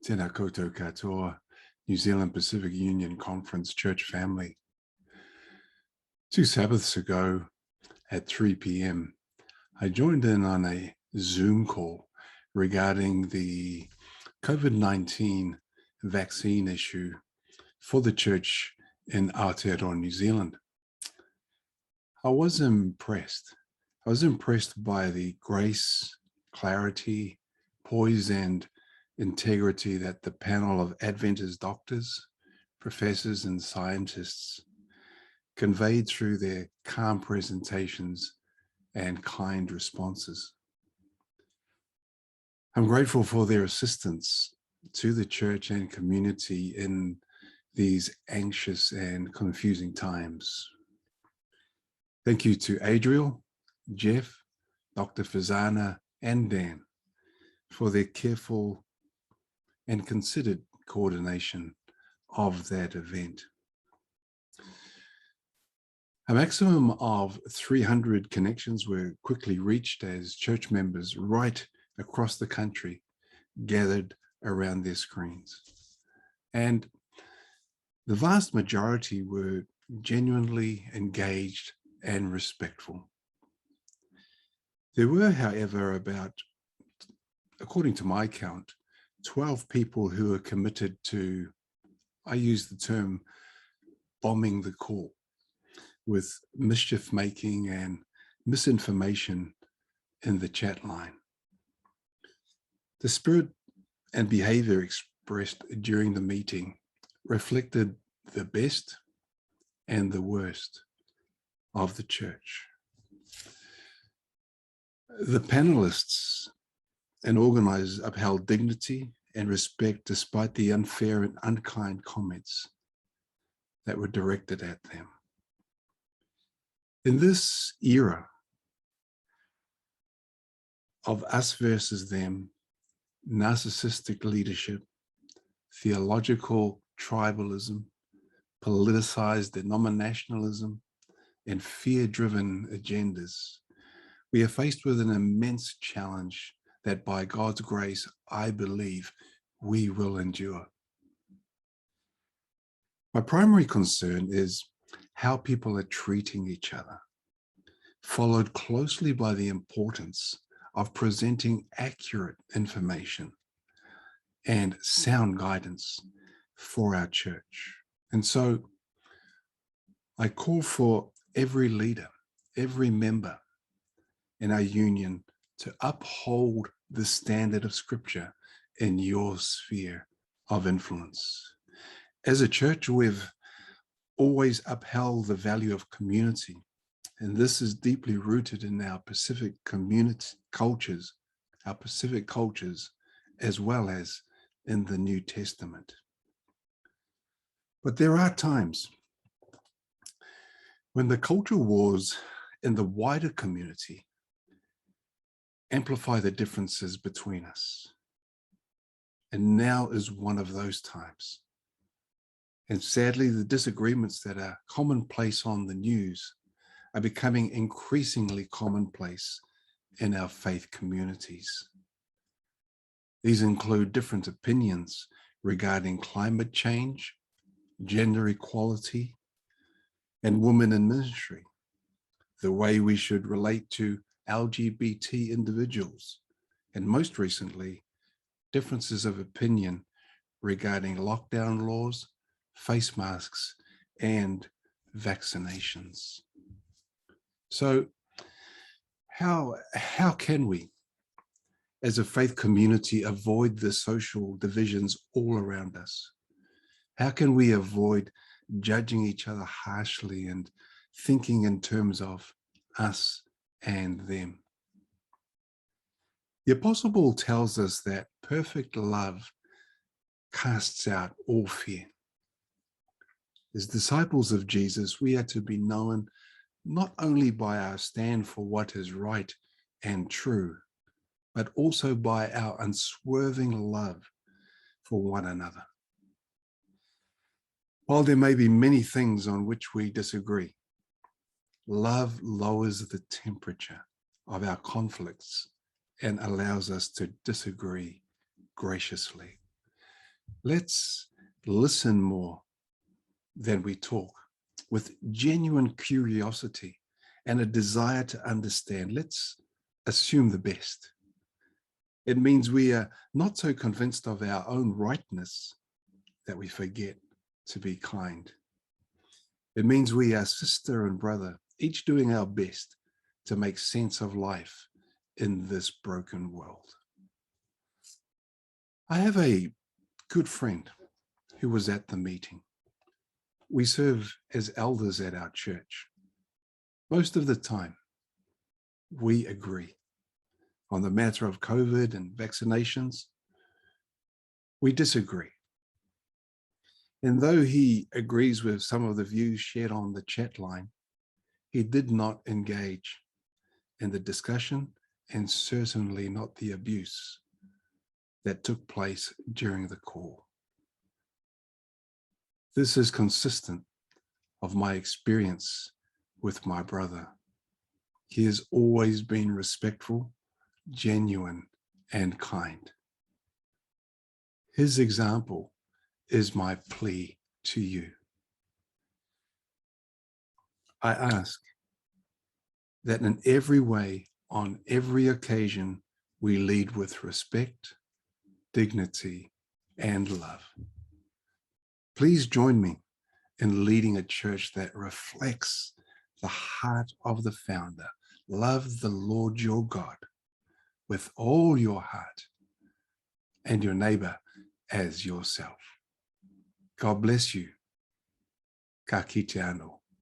Tēnā koutou katoa, New Zealand Pacific Union Conference Church family. 2 Sabbaths ago at 3 p.m, I joined in on a Zoom call regarding the COVID-19 vaccine issue for the church in Aotearoa, New Zealand. I was impressed. I was impressed by the grace, clarity, poise, and integrity that the panel of Adventist doctors, professors, and scientists conveyed through their calm presentations and kind responses. I'm grateful for their assistance to the church and community in these anxious and confusing times. Thank you to Adriel, Jeff, Dr. Fazana, and Dan for their careful and considered coordination of that event. A maximum of 300 connections were quickly reached as church members right across the country gathered around their screens. And the vast majority were genuinely engaged and respectful. There were, however, about, according to my count, 12 people who are committed to, I use the term, bombing the call with mischief making and misinformation in the chat line. The spirit and behavior expressed during the meeting reflected the best and the worst of the church. The panelists and organizers upheld dignity and respect despite the unfair and unkind comments that were directed at them. In this era of us versus them, narcissistic leadership, theological tribalism, politicized denominationalism, and fear-driven agendas, we are faced with an immense challenge that by God's grace, I believe we will endure. My primary concern is how people are treating each other, followed closely by the importance of presenting accurate information and sound guidance for our church. And so I call for every leader, every member in our union to uphold the standard of Scripture in your sphere of influence. As a church, we've always upheld the value of community, and this is deeply rooted in our Pacific community cultures, as well as in the New Testament. But there are times when the culture wars in the wider community amplify the differences between us. And now is one of those times. And sadly, the disagreements that are commonplace on the news are becoming increasingly commonplace in our faith communities. These include different opinions regarding climate change, gender equality, and women in ministry, the way we should relate to LGBT individuals, and most recently, differences of opinion regarding lockdown laws, face masks, and vaccinations. So how can we, as a faith community, avoid the social divisions all around us? How can we avoid judging each other harshly and thinking in terms of us and them? The Apostle Paul tells us that perfect love casts out all fear. As disciples of Jesus, we are to be known not only by our stand for what is right and true, but also by our unswerving love for one another. While there may be many things on which we disagree, love lowers the temperature of our conflicts and allows us to disagree graciously. Let's listen more than we talk, with genuine curiosity and a desire to understand. Let's assume the best. It means we are not so convinced of our own rightness that we forget to be kind. It means we are sister and brother, each doing our best to make sense of life in this broken world. I have a good friend who was at the meeting. We serve as elders at our church. Most of the time, we agree on the matter of COVID and vaccinations. We disagree. And though he agrees with some of the views shared on the chat line, he did not engage in the discussion and certainly not the abuse that took place during the call. This is consistent of my experience with my brother. He has always been respectful, genuine, and kind. His example is my plea to you. I ask that in every way, on every occasion, we lead with respect, dignity, and love. Please join me in leading a church that reflects the heart of the founder. Love the Lord your God with all your heart and your neighbor as yourself. God bless you. Ka kite anō.